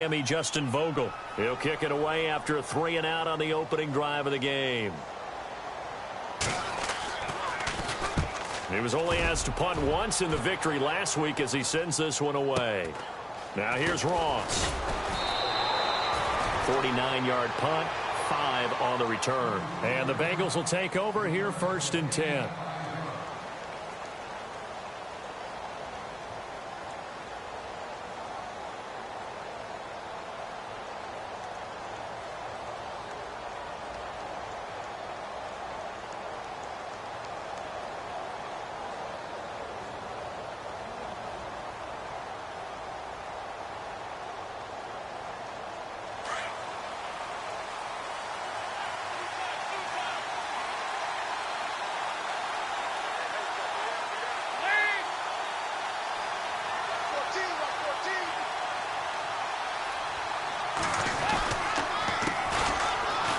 Justin Vogel. He'll kick it away after a 3-and-out on the opening drive of the game. He was only asked to punt once in the victory last week as he sends this one away. Now here's Ross. 49-yard punt, 5 on the return. And the Bengals will take over here 1st and 10.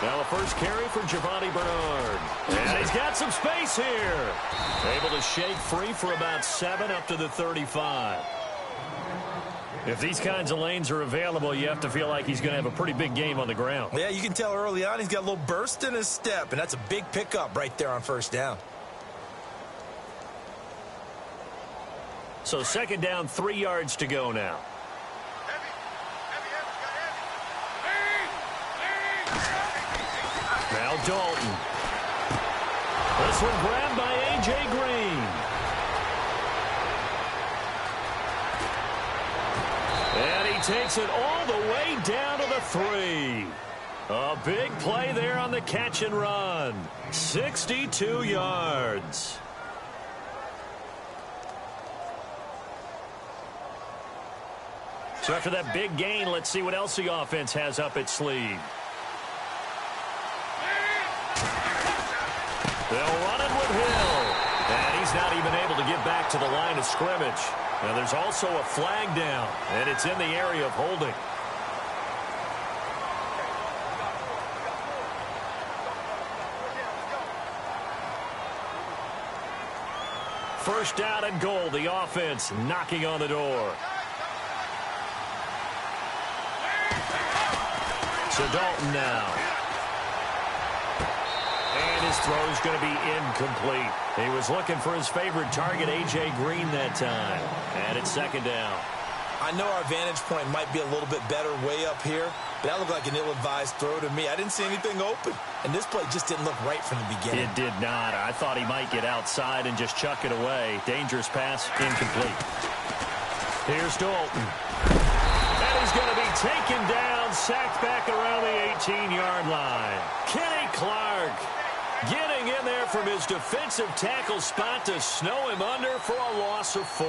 Now a first carry for Giovanni Bernard. And he's got some space here. Able to shake free for about 7 up to the 35. If these kinds of lanes are available, you have to feel like he's going to have a pretty big game on the ground. Yeah, you can tell early on he's got a little burst in his step, and that's a big pickup right there on 1st down. So 2nd down, 3 yards to go now. Now Dalton. This one grabbed by A.J. Green. And he takes it all the way down to the 3. A big play there on the catch and run. 62 yards. So after that big gain, let's see what else the offense has up its sleeve. They'll run it with Hill. And he's not even able to get back to the line of scrimmage. Now there's also a flag down, and it's in the area of holding. First down and goal, the offense knocking on the door. So Dalton now. And his throw is going to be incomplete. He was looking for his favorite target, A.J. Green, that time. And it's 2nd down. I know our vantage point might be a little bit better way up here, but that looked like an ill-advised throw to me. I didn't see anything open, and this play just didn't look right from the beginning. It did not. I thought he might get outside and just chuck it away. Dangerous pass, incomplete. Here's Dalton. And he's going to be taken down, sacked back around the 18-yard line. Kenny Clark getting in there from his defensive tackle spot to snow him under for a loss of 4.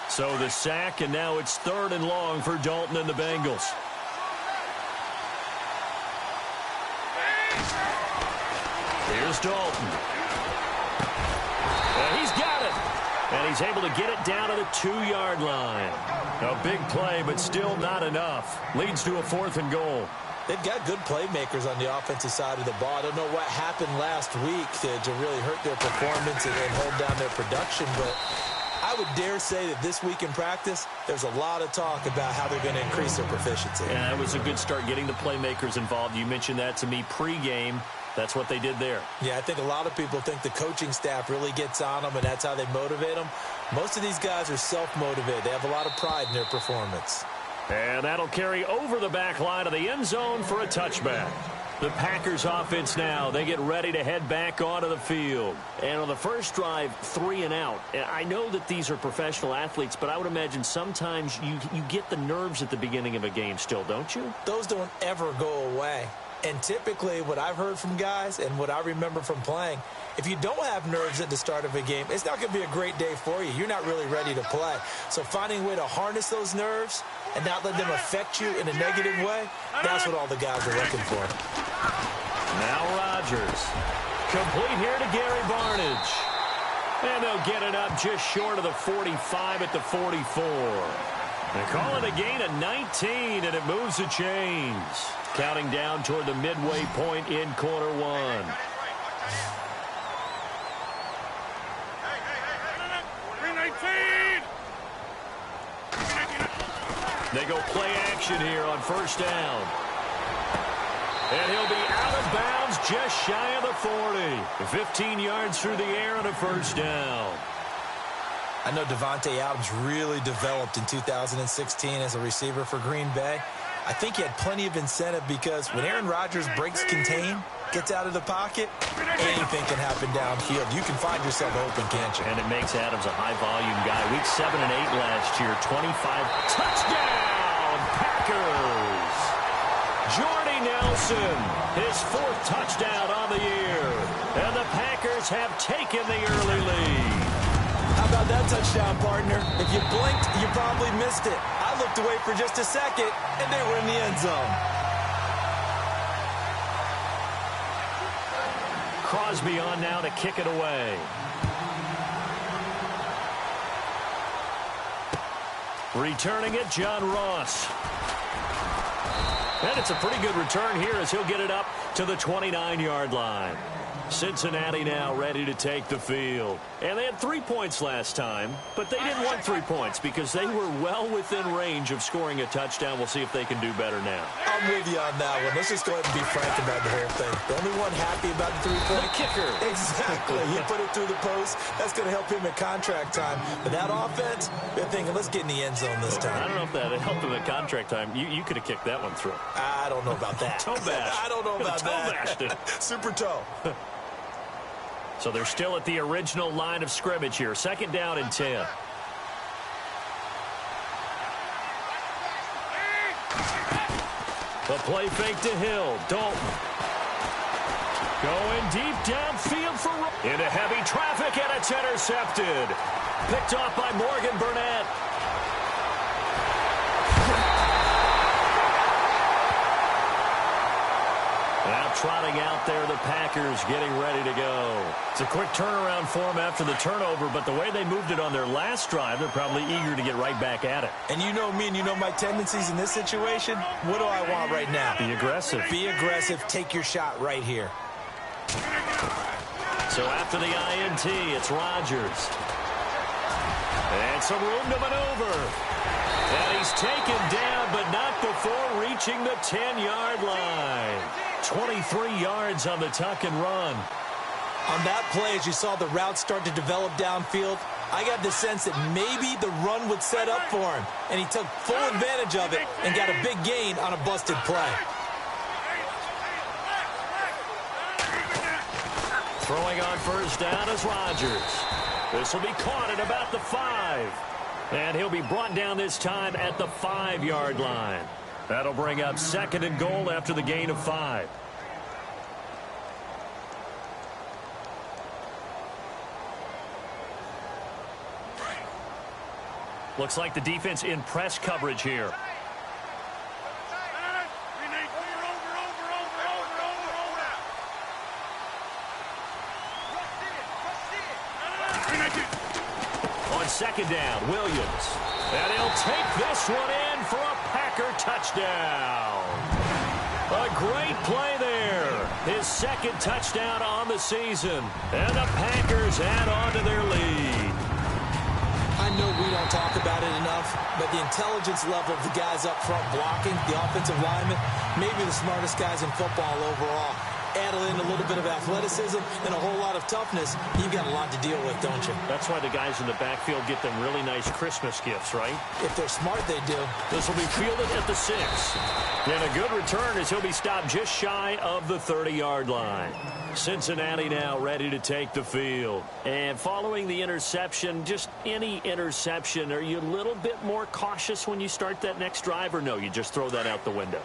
So the sack, and now it's 3rd and long for Dalton and the Bengals. Here's Dalton. And he's got it. And he's able to get it down to the 2-yard line. A big play, but still not enough. Leads to a 4th and goal. They've got good playmakers on the offensive side of the ball. I don't know what happened last week to really hurt their performance and hold down their production, but I would dare say that this week in practice, there's a lot of talk about how they're going to increase their proficiency. Yeah, that was a good start getting the playmakers involved. You mentioned that to me pregame. That's what they did there. Yeah, I think a lot of people think the coaching staff really gets on them, and that's how they motivate them. Most of these guys are self-motivated. They have a lot of pride in their performance. And that'll carry over the back line of the end zone for a touchback. The Packers offense now, they get ready to head back onto the field. And on the first drive, 3 and out. I know that these are professional athletes, but I would imagine sometimes you get the nerves at the beginning of a game still, don't you? Those don't ever go away. And typically what I've heard from guys and what I remember from playing, if you don't have nerves at the start of a game, it's not going to be a great day for you. You're not really ready to play. So finding a way to harness those nerves and not let them affect you in a negative way, that's what all the guys are looking for. Now Rodgers. Complete here to Gary Barnidge. And they'll get it up just short of the 45 at the 44. They call it a gain of 19, and it moves the chains. Counting down toward the midway point in quarter one. They go play action here on first down. And he'll be out of bounds just shy of the 40. 15 yards through the air and a first down. I know Davante Adams really developed in 2016 as a receiver for Green Bay. I think he had plenty of incentive because when Aaron Rodgers breaks contain, gets out of the pocket, anything can happen downfield. You can find yourself open, can't you? And it makes Adams a high-volume guy. Week 7 and 8 last year, 25. Touchdown, Packers! Jordy Nelson, his 4th touchdown on the year. And the Packers have taken the early lead. How about that touchdown, partner? If you blinked, you probably missed it. I looked away for just a second, and they were in the end zone. Crosby on now to kick it away. Returning it, John Ross. And it's a pretty good return here as he'll get it up to the 29-yard line. Cincinnati now ready to take the field. And they had 3 points last time, but they didn't want 3 points because they were well within range of scoring a touchdown. We'll see if they can do better now. I'm with you on that one. Let's just go ahead and be frank about the whole thing. The only one happy about the 3-point? The kicker. Exactly. He put it through the post. That's going to help him at contract time. But that offense, they're thinking, let's get in the end zone this time. I don't know if that helped him at contract time. You could have kicked that one through. I don't know about that. Toe bash. I don't know about toe that. Bashed it. Super toe. So they're still at the original line of scrimmage here. 2nd down and 10. The play fake to Hill. Dalton. Going deep downfield for... Into heavy traffic, and it's intercepted. Picked off by Morgan Burnett. Now trotting out there, the Packers getting ready to go. It's a quick turnaround for them after the turnover, but the way they moved it on their last drive, they're probably eager to get right back at it. And you know me and you know my tendencies in this situation. What do I want right now? Be aggressive. Be aggressive. Take your shot right here. So after the INT, it's Rodgers. And some room to maneuver. And he's taken down, but not before reaching the 10-yard line. 23 yards on the tuck and run. On that play, as you saw the route start to develop downfield, I got the sense that maybe the run would set up for him. And he took full advantage of it and got a big gain on a busted play. Throwing on first down is Rodgers. This will be caught at about the 5. And he'll be brought down this time at the 5-yard line. That'll bring up 2nd and goal after the gain of 5. Looks like the defense in press coverage here. On 2nd down, Williams. And he'll take this one in for a Packer touchdown. A great play there. His 2nd touchdown on the season. And the Packers add on to their lead. I know we don't talk about it enough, but the intelligence level of the guys up front blocking, the offensive linemen, maybe the smartest guys in football overall. Add in a little bit of athleticism and a whole lot of toughness, you've got a lot to deal with, don't you? That's why the guys in the backfield get them really nice Christmas gifts, right? If they're smart, they do. This will be fielded at the 6. And a good return as he'll be stopped just shy of the 30-yard line. Cincinnati now ready to take the field. And following the interception, just any interception, are you a little bit more cautious when you start that next drive, or no, you just throw that out the window?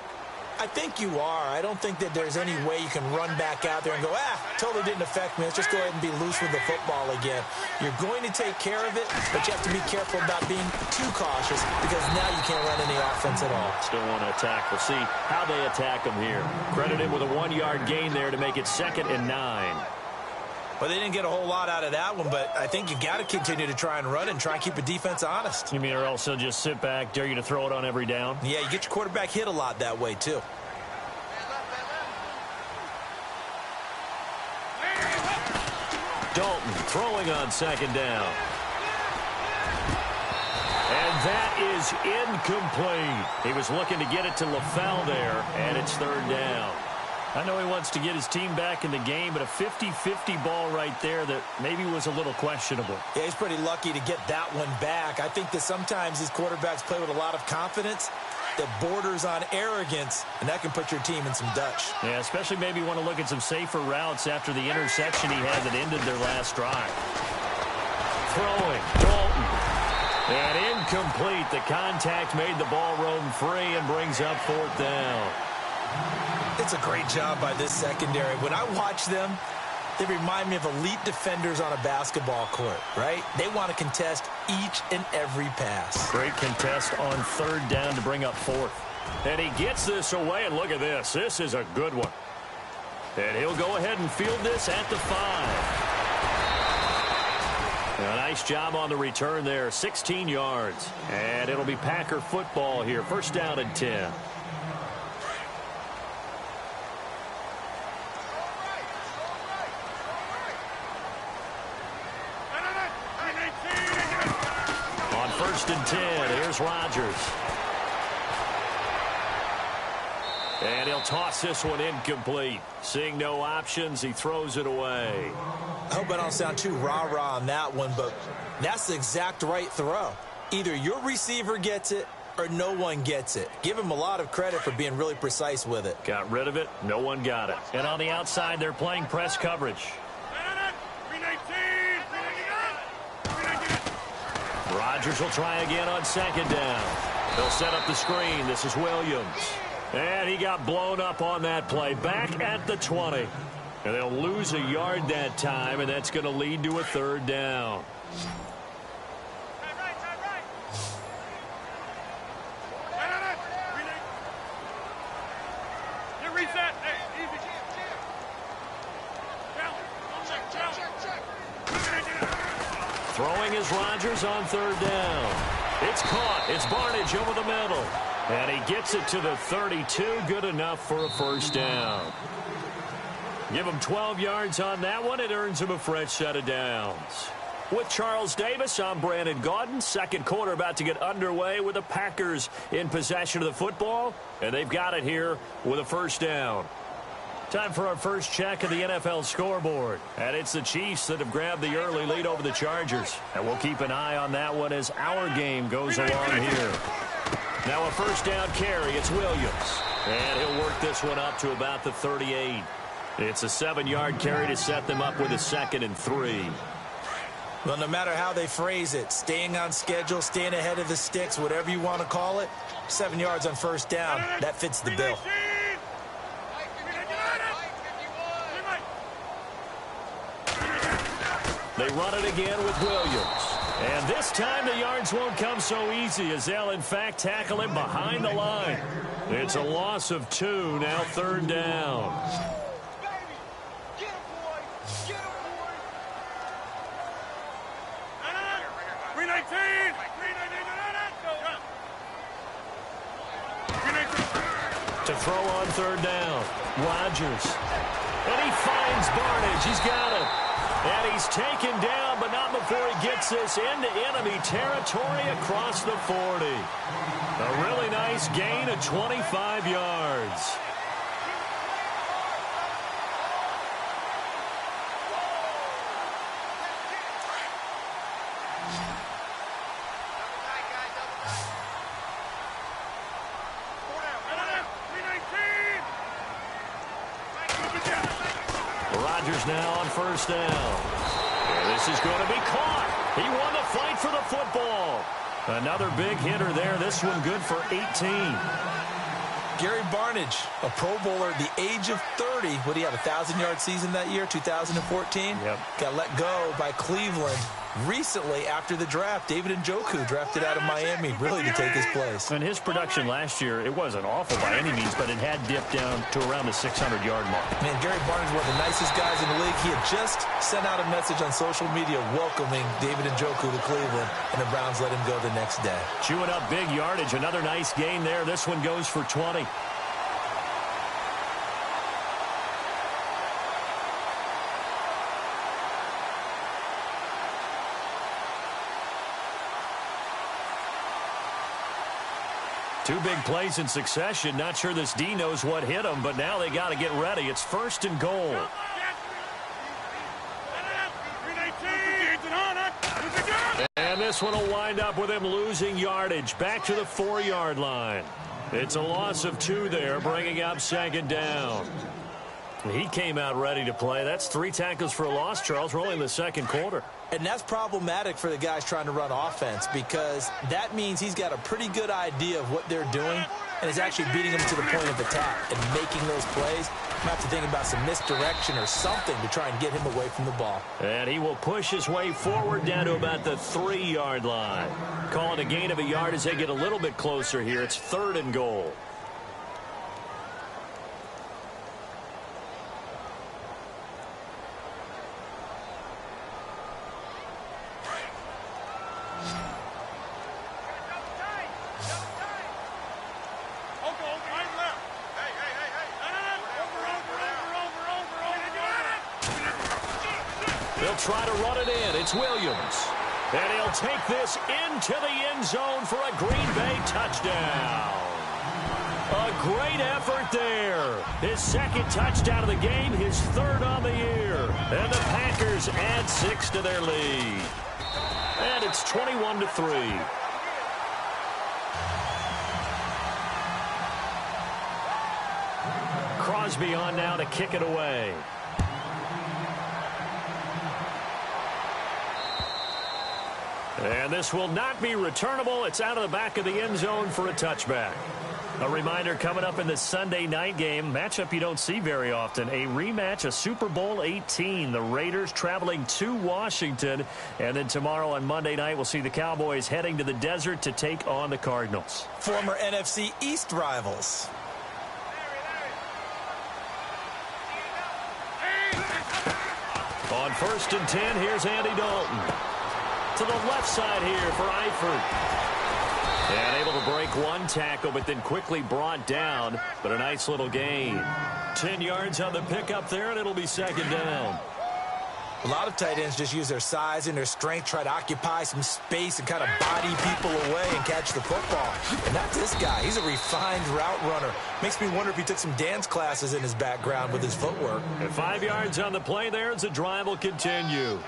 I think you are. I don't think that there's any way you can run back out there and go, totally didn't affect me. Let's just go ahead and be loose with the football again. You're going to take care of it, but you have to be careful about being too cautious because now you can't run any offense at all. Still want to attack. We'll see how they attack them here. Credit him with a 1-yard gain there to make it 2nd and 9. Well, they didn't get a whole lot out of that one, but I think you got to continue to try and run and try and keep the defense honest. You mean or else they'll just sit back, dare you to throw it on every down? Yeah, you get your quarterback hit a lot that way, too. Dalton throwing on 2nd down. And that is incomplete. He was looking to get it to LaFell there, and it's 3rd down. I know he wants to get his team back in the game, but a 50-50 ball right there that maybe was a little questionable. Yeah, he's pretty lucky to get that one back. I think that sometimes these quarterbacks play with a lot of confidence that borders on arrogance, and that can put your team in some Dutch. Yeah, especially maybe want to look at some safer routes after the interception he had that ended their last drive. Throwing, Dalton. And incomplete. The contact made the ball roam free and brings up 4th down. It's a great job by this secondary. When I watch them, they remind me of elite defenders on a basketball court, right? They want to contest each and every pass. Great contest on 3rd down to bring up 4th. And he gets this away, and look at this. This is a good one. And he'll go ahead and field this at the 5. A nice job on the return there, 16 yards. And it'll be Packer football here, 1st down and 10. On 1st and 10, here's Rodgers. And he'll toss this one incomplete. Seeing no options, he throws it away. I hope I don't sound too rah-rah on that one, but that's the exact right throw. Either your receiver gets it or no one gets it. Give him a lot of credit for being really precise with it. Got rid of it. No one got it. And on the outside, they're playing press coverage. Rodgers will try again on 2nd down. They'll set up the screen. This is Williams. And he got blown up on that play. Back at the 20. And they'll lose a yard that time, and that's going to lead to a 3rd down. Throwing is Rodgers on 3rd down. It's caught. It's Barnidge over the middle. And he gets it to the 32. Good enough for a 1st down. Give him 12 yards on that one. It earns him a fresh set of downs. With Charles Davis, I'm Brandon Gaudin. 2nd quarter about to get underway with the Packers in possession of the football. And they've got it here with a 1st down. Time for our first check of the NFL scoreboard. And it's the Chiefs that have grabbed the early lead over the Chargers. And we'll keep an eye on that one as our game goes along here. Now a 1st down carry. It's Williams. And he'll work this one up to about the 38. It's a 7-yard carry to set them up with a 2nd and 3. Well, no matter how they phrase it, staying on schedule, staying ahead of the sticks, whatever you want to call it, 7 yards on 1st down, that fits the bill. They run it again with Williams. And this time the yards won't come so easy as they'll, in fact, tackle him behind the line. It's a loss of 2, now 3rd down. To throw on 3rd down, Rodgers. And he finds Barnidge. He's got it. And he's taken down, but not before he gets this into enemy territory across the 40. A really nice gain of 25 yards. Rodgers now on 1st down. And this is going to be caught. He won the fight for the football. Another big hitter there. This one good for 18. Gary Barnidge, a Pro Bowler at the age of 30. What do you have, a 1,000-yard season that year, 2014? Yep. Got let go by Cleveland recently after the draft. David Njoku drafted out of Miami really to take his place. And his production last year, it wasn't awful by any means, but it had dipped down to around the 600-yard mark. Man, Gary Barnidge, one of the nicest guys in the league. He had just sent out a message on social media welcoming David Njoku to Cleveland, and the Browns let him go the next day. Chewing up big yardage. Another nice gain there. This one goes for 20. Two big plays in succession. Not sure this D knows what hit him, but now they got to get ready. It's 1st and goal. And this one will wind up with him losing yardage. Back to the 4-yard line. It's a loss of 2 there, bringing up 2nd down. He came out ready to play. That's 3 tackles for a loss, Charles. We're only in the 2nd quarter. And that's problematic for the guys trying to run offense, because that means he's got a pretty good idea of what they're doing and is actually beating them to the point of attack and making those plays. You have to think about some misdirection or something to try and get him away from the ball. And he will push his way forward down to about the 3-yard line. Calling a gain of a yard as they get a little bit closer here. It's 3rd and goal. They'll try to run it in. It's Williams. And he'll take this into the end zone for a Green Bay touchdown. A great effort there. His 2nd touchdown of the game, his 3rd on the year. And the Packers add 6 to their lead. And it's 21-3. Crosby on now to kick it away. And this will not be returnable. It's out of the back of the end zone for a touchback. A reminder coming up in the Sunday night game, matchup you don't see very often, a rematch of Super Bowl 18. The Raiders traveling to Washington. And then tomorrow on Monday night, we'll see the Cowboys heading to the desert to take on the Cardinals. Former NFC East rivals. On 1st and 10, here's Andy Dalton. To the left side here for Eifert. And able to break 1 tackle, but then quickly brought down. But a nice little gain. 10 yards on the pickup there, and it'll be 2nd down. A lot of tight ends just use their size and their strength, try to occupy some space and kind of body people away and catch the football. And not this guy. He's a refined route runner. Makes me wonder if he took some dance classes in his background with his footwork. And 5 yards on the play there as the drive will continue.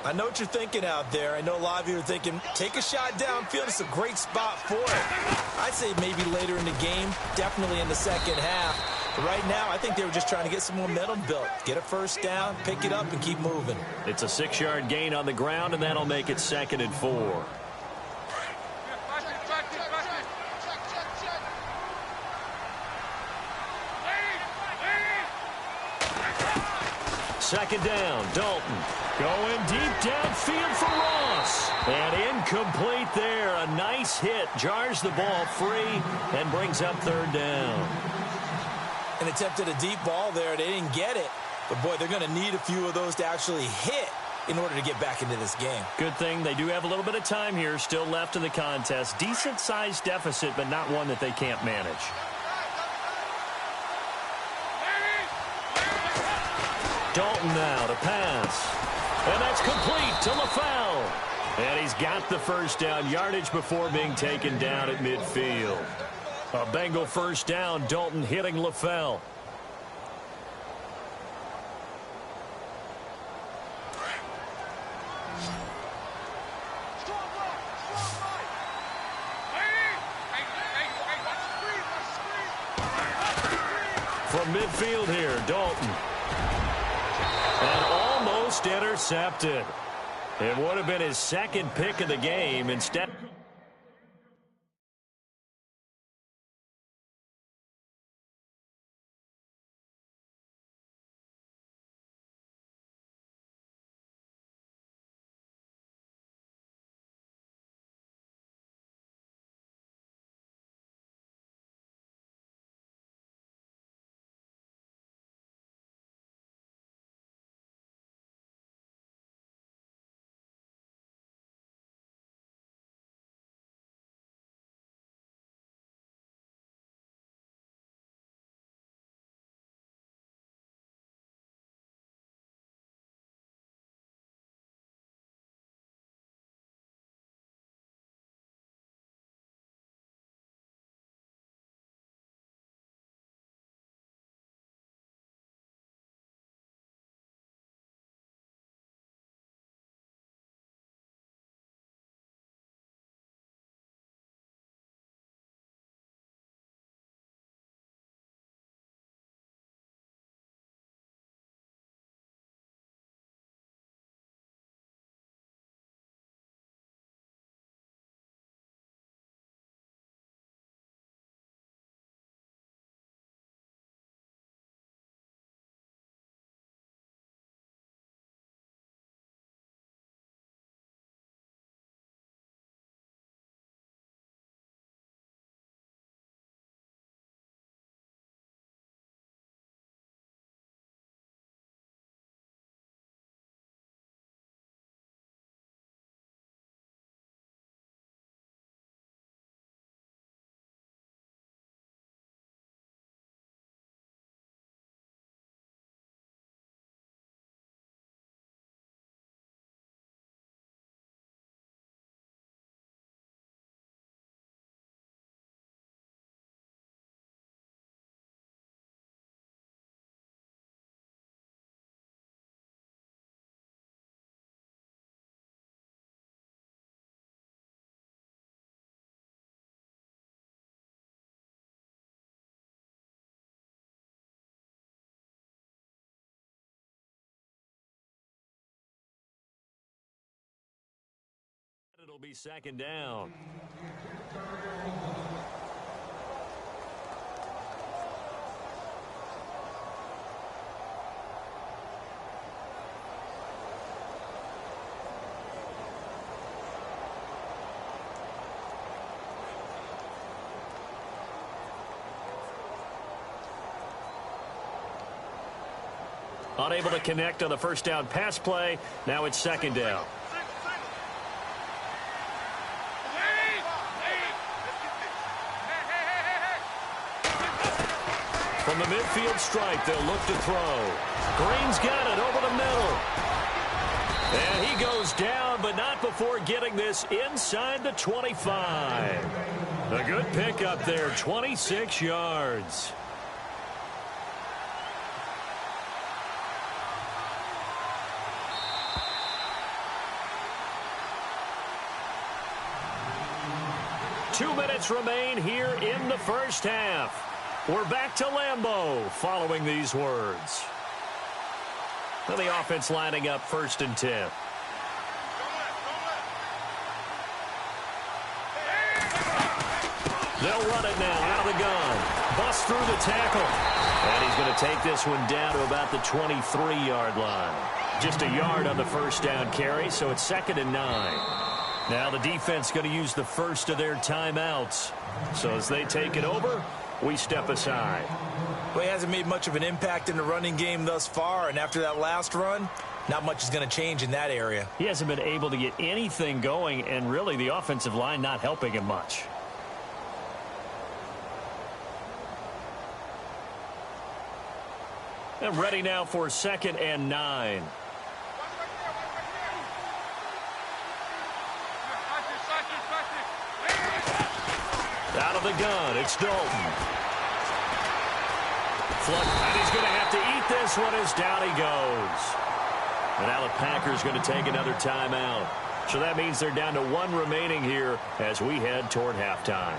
I know what you're thinking out there. I know a lot of you are thinking, take a shot downfield. It's a great spot for it. I'd say maybe later in the game, definitely in the 2nd half. But right now, I think they were just trying to get some momentum built. Get a 1st down, pick it up, and keep moving. It's a 6-yard gain on the ground, and that'll make it 2nd and 4. Second down, Dalton. Going deep downfield for Ross. And incomplete there. A nice hit. Jars the ball free and brings up 3rd down. And attempted a deep ball there. They didn't get it. But, boy, they're going to need a few of those to actually hit in order to get back into this game. Good thing they do have a little bit of time here still left in the contest. Decent-sized deficit, but not one that they can't manage. Dalton now to pass. And that's complete to LaFell. And he's got the 1st down, yardage before being taken down at midfield. A Bengal 1st down, Dalton hitting LaFell. From midfield here, Dalton. And almost intercepted. It would have been his 2nd pick of the game. Instead. It'll be second down. Unable to connect on the first down pass play. Now it's second down. From the midfield stripe, they'll look to throw. Green's got it over the middle. And he goes down, but not before getting this inside the 25. A good pickup there, 26 yards. Two minutes remain here in the first half. We're back to Lambeau following these words. Well, the offense lining up 1st and 10. They'll run it now out of the gun. Bust through the tackle. And he's going to take this one down to about the 23-yard line. Just a yard on the first down carry, so it's 2nd and 9. Now the defense going to use the first of their timeouts. So as they take it over, we step aside. Well, he hasn't made much of an impact in the running game thus far, and after that last run, not much is going to change in that area. He hasn't been able to get anything going, and really the offensive line not helping him much. And ready now for 2nd and 9. Out of the gun, it's Dalton. And he's going to have to eat this one as down he goes. And now the Packers going to take another timeout. So that means they're down to 1 remaining here as we head toward halftime.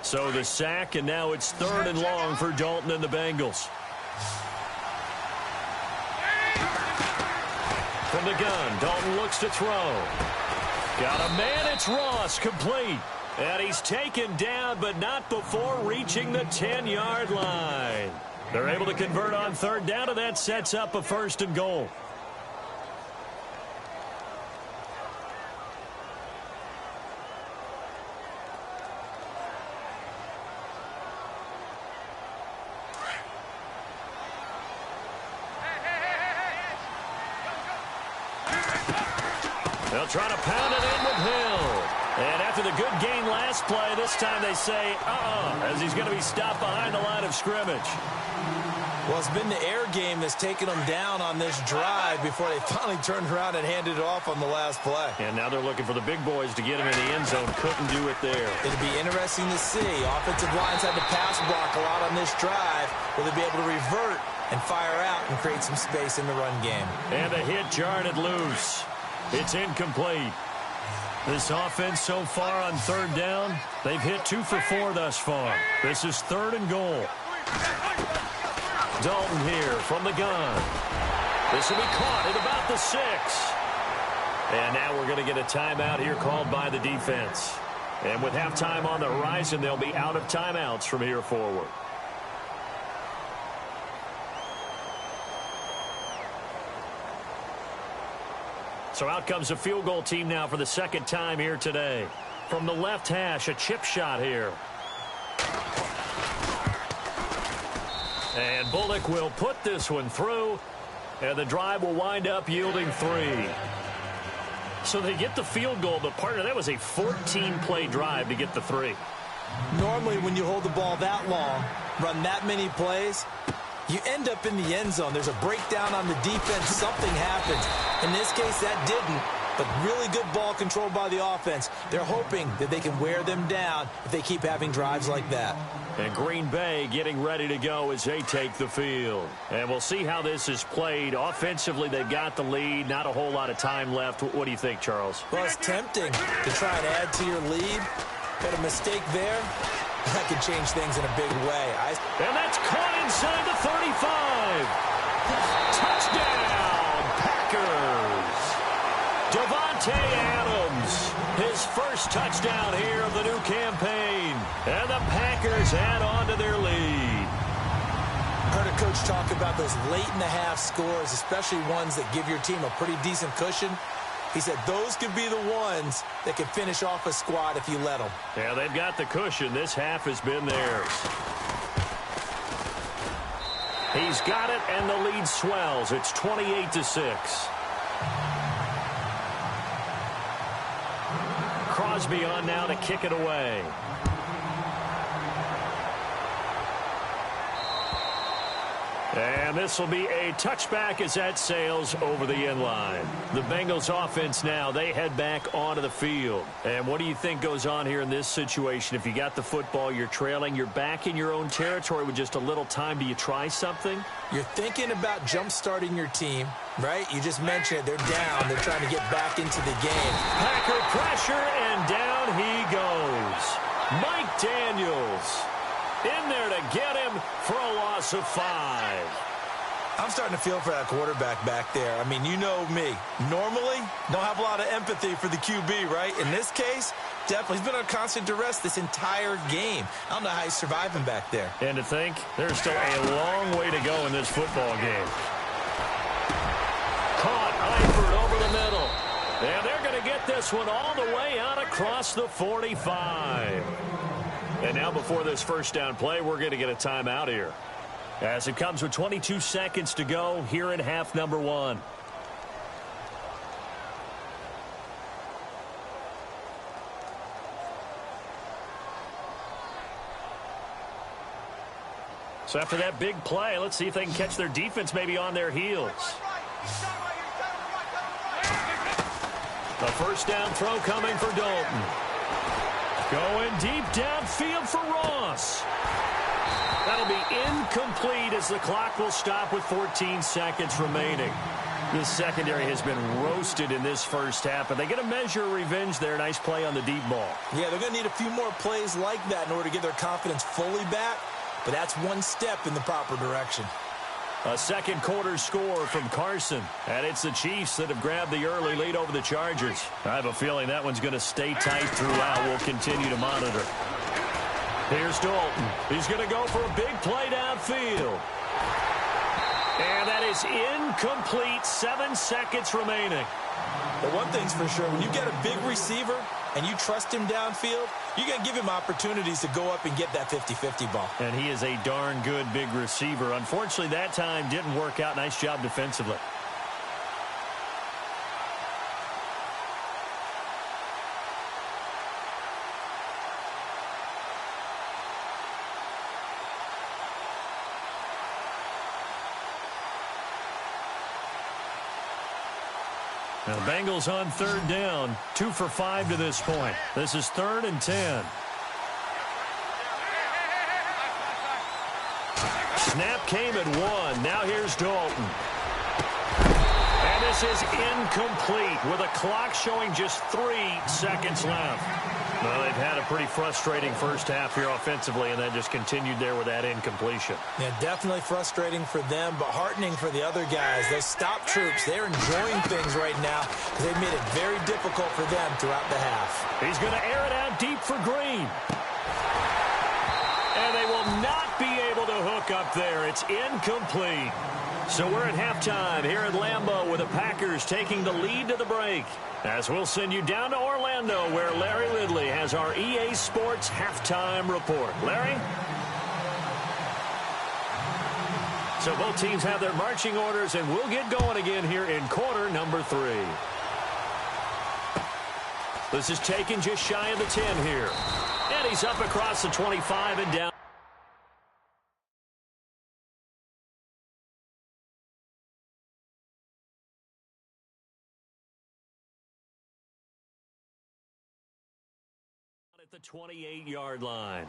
So the sack, and now it's 3rd and long for Dalton and the Bengals. From the gun, Dalton looks to throw. Got a man, it's Ross, complete. And he's taken down, but not before reaching the 10-yard line. They're able to convert on 3rd down, and that sets up a 1st and goal. They'll try to pound it in with Hill. And after the good gain last play, this time they say, as he's going to be stopped behind the line of scrimmage. Well, it's been the air game that's taken them down on this drive before they finally turned around and handed it off on the last play. And now they're looking for the big boys to get him in the end zone. Couldn't do it there. It'll be interesting to see. Offensive lines had to pass block a lot on this drive. Will they be able to revert and fire out and create some space in the run game? And the hit jarred it loose. It's incomplete. This offense so far on 3rd down, they've hit 2 for 4 thus far. This is 3rd and goal. Dalton here from the gun. This will be caught at about the 6. And now we're going to get a timeout here called by the defense. And with halftime on the horizon, they'll be out of timeouts from here forward. So out comes a field goal team now for the 2nd time here today. From the left hash, a chip shot here. And Bullock will put this one through, and the drive will wind up yielding 3. So they get the field goal, but partner, that was a 14-play drive to get the 3. Normally when you hold the ball that long, run that many plays, you end up in the end zone. There's a breakdown on the defense. Something happens. In this case, that didn't, but really good ball control by the offense. They're hoping that they can wear them down if they keep having drives like that. And Green Bay getting ready to go as they take the field. And we'll see how this is played. Offensively, they've got the lead. Not a whole lot of time left. What do you think, Charles? Well, it's tempting to try and add to your lead. But a mistake there, that could change things in a big way. And that's caught inside the 35. Touchdown, Packers. Devontae Adams, his first touchdown here of the new campaign. And the Packers add on to their lead. Heard a coach talk about those late-in-the-half scores, especially ones that give your team a pretty decent cushion. He said those could be the ones that could finish off a squad if you let them. Yeah, they've got the cushion. This half has been theirs. He's got it, and the lead swells. It's 28-6. Crosby on now to kick it away. And this will be a touchback as that sails over the end line. The Bengals offense now, they head back onto the field. And what do you think goes on here in this situation? If you got the football, you're trailing, you're back in your own territory with just a little time. Do you try something? You're thinking about jump-starting your team, right? You just mentioned it. They're down. They're trying to get back into the game. Packer pressure, and down he goes. Mike Daniels in there to get him for a loss of 5. I'm starting to feel for that quarterback back there. I mean, you know me. Normally, don't have a lot of empathy for the QB, right? In this case, definitely. He's been on constant duress this entire game. I don't know how he's surviving back there. And to think, there's still a long way to go in this football game. Caught Eifert over the middle. And they're going to get this one all the way out across the 45. And now before this first down play, we're going to get a timeout here. As it comes with 22 seconds to go here in half number 1. So after that big play, let's see if they can catch their defense maybe on their heels. A first down throw coming for Dalton. Going deep downfield for Ross. That'll be incomplete as the clock will stop with 14 seconds remaining. This secondary has been roasted in this first half, but they get a measure of revenge there. Nice play on the deep ball. Yeah, they're going to need a few more plays like that in order to get their confidence fully back, but that's one step in the proper direction. A second quarter score from Carson, and it's the Chiefs that have grabbed the early lead over the Chargers. I have a feeling that one's going to stay tight throughout. We'll continue to monitor. Here's Dalton. He's going to go for a big play downfield. And that is incomplete. 7 seconds remaining. But one thing's for sure, when you get a big receiver and you trust him downfield, you're going to give him opportunities to go up and get that 50-50 ball. And he is a darn good big receiver. Unfortunately, that time didn't work out. Nice job defensively. Now the Bengals on third down, 2 for 5 to this point. This is 3rd and 10. Snap came at 1. Now here's Dalton. And this is incomplete with a clock showing just 3 seconds left. Well, they've had a pretty frustrating first half here offensively, and then just continued there with that incompletion. Yeah, definitely frustrating for them, but heartening for the other guys. Those stop troops, they're enjoying things right now because they've made it very difficult for them throughout the half. He's going to air it out deep for Green. And they will not be able to hook up there. It's incomplete. So we're at halftime here at Lambeau with the Packers taking the lead to the break. As we'll send you down to Orlando where Larry Ridley has our EA Sports halftime report. Larry? So both teams have their marching orders, and we'll get going again here in quarter number 3. This is taken just shy of the 10 here. And he's up across the 25 and down. At the 28-yard line.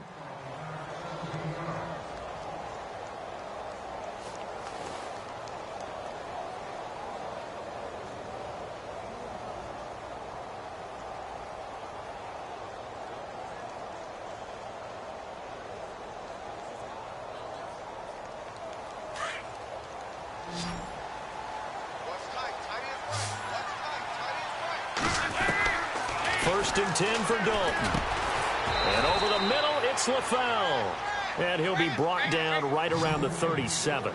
First and 10 for Dalton. And over the middle, it's LaFell. And he'll be brought down right around the 37.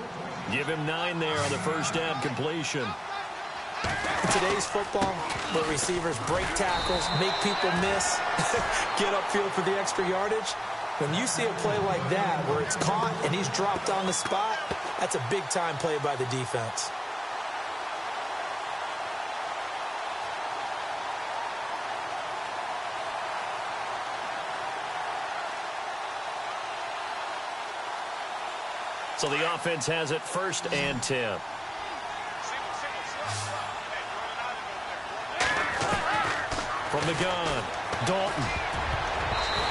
Give him 9 there on the first down completion. In today's football, where receivers break tackles, make people miss, get upfield for the extra yardage, when you see a play like that where it's caught and he's dropped on the spot, that's a big-time play by the defense. So the offense has it first and 10. From the gun, Dalton.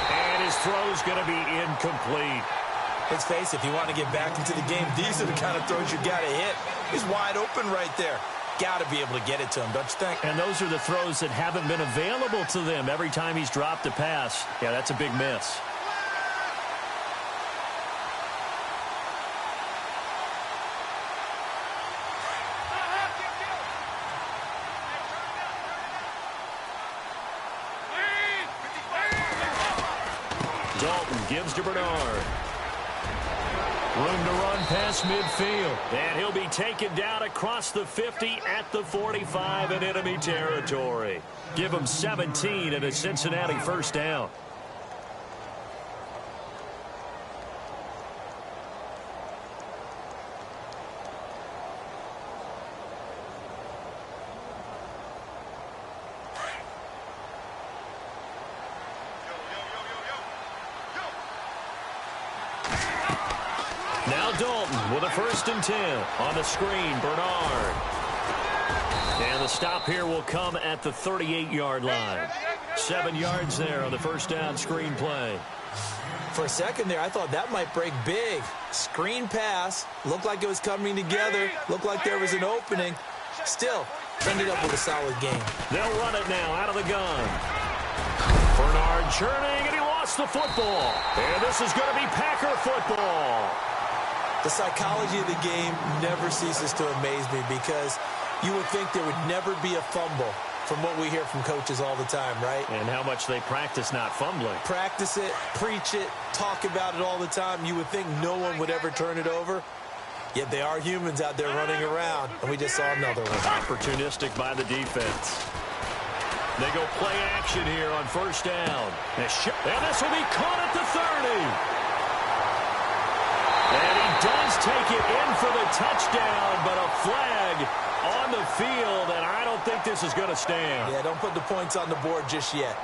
And his throw's going to be incomplete. Let's face it, if you want to get back into the game, these are the kind of throws you got to hit. He's wide open right there. Got to be able to get it to him, don't you think? And those are the throws that haven't been available to them every time he's dropped a pass. Yeah, that's a big miss. Dalton gives to Bernard. Room to run past midfield. And he'll be taken down across the 50 at the 45 in enemy territory. Give him 17 and a Cincinnati first down. Now Dalton with a first and 10 on the screen. Bernard. And the stop here will come at the 38-yard line. 7 yards there on the first down screen play. For a second there, I thought that might break big. Screen pass. Looked like it was coming together. Looked like there was an opening. Still, ended up with a solid game. They'll run it now out of the gun. Bernard churning, and he lost the football. And this is going to be Packer football. The psychology of the game never ceases to amaze me because you would think there would never be a fumble from what we hear from coaches all the time, right? And how much they practice not fumbling. Practice it, preach it, talk about it all the time. You would think no one would ever turn it over. Yet they are humans out there running around, and we just saw another one. Opportunistic by the defense. They go play action here on first down. And this will be caught at the 30. And he does take it in for the touchdown, but a flag on the field, and I don't think this is going to stand. Yeah, don't put the points on the board just yet.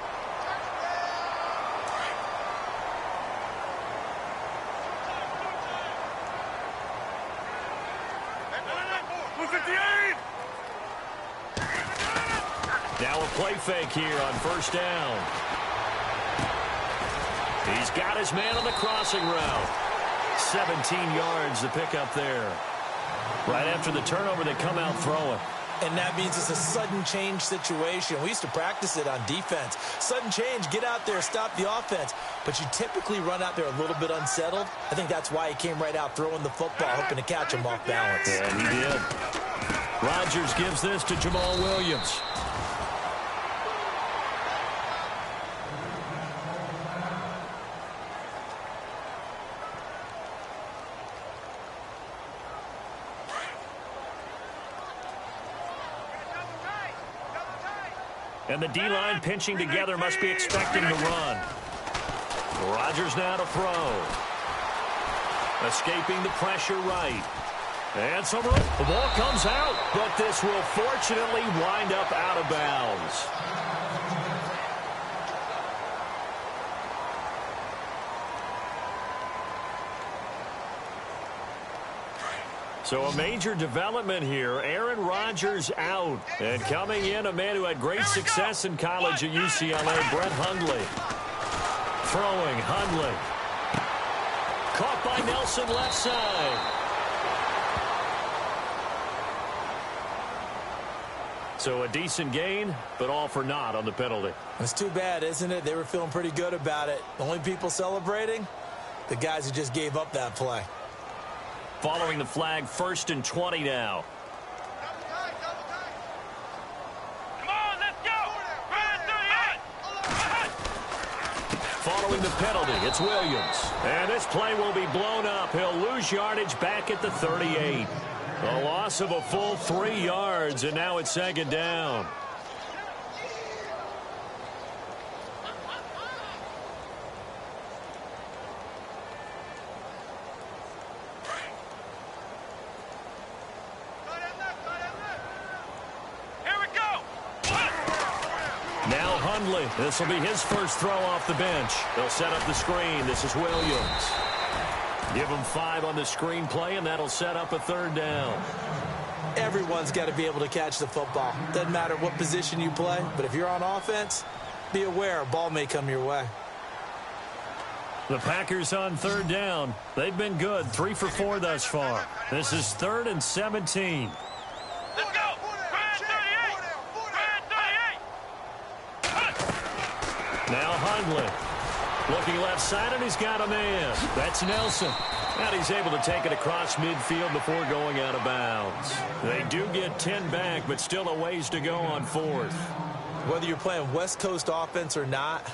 Now a play fake here on first down. He's got his man on the crossing route. 17 yards to pick up there. Right after the turnover, they come out throwing. And that means it's a sudden change situation. We used to practice it on defense. Sudden change, get out there, stop the offense. But you typically run out there a little bit unsettled. I think that's why he came right out throwing the football, hoping to catch him off balance. Yeah, he did. Rodgers gives this to Jamal Williams. And the D-line pinching together must be expecting to run. Rodgers now to throw. Escaping the pressure right. And some room. The ball comes out, but this will fortunately wind up out of bounds. So a major development here. Aaron Rodgers out. And coming in, a man who had great success in college at UCLA, Brett Hundley. Throwing, Hundley. Caught by Nelson left side. So a decent gain, but all for naught on the penalty. It's too bad, isn't it? They were feeling pretty good about it. The only people celebrating? The guys who just gave up that play. Following the flag, 1st and 20 now. Following the penalty, it's Williams. And this play will be blown up. He'll lose yardage back at the 38. A loss of a full 3 yards, and now it's 2nd down. Now Hundley. This will be his first throw off the bench. They'll set up the screen. This is Williams. Give him 5 on the screen play, and that'll set up a 3rd down. Everyone's got to be able to catch the football. Doesn't matter what position you play, but if you're on offense, be aware a ball may come your way. The Packers on 3rd down. They've been good, 3 for 4 thus far. This is 3rd and 17. Let's go! Now Hundley. Looking left side, and he's got a man. That's Nelson. And he's able to take it across midfield before going out of bounds. They do get 10 back, but still a ways to go on 4th. Whether you're playing West Coast offense or not,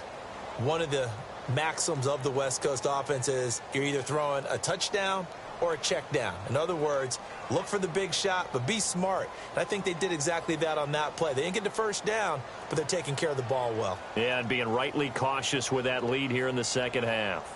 one of the maxims of the West Coast offense is you're either throwing a touchdown or a check down. In other words, look for the big shot, but be smart. And I think they did exactly that on that play. They didn't get the 1st down, but they're taking care of the ball well. Yeah, and being rightly cautious with that lead here in the 2nd half.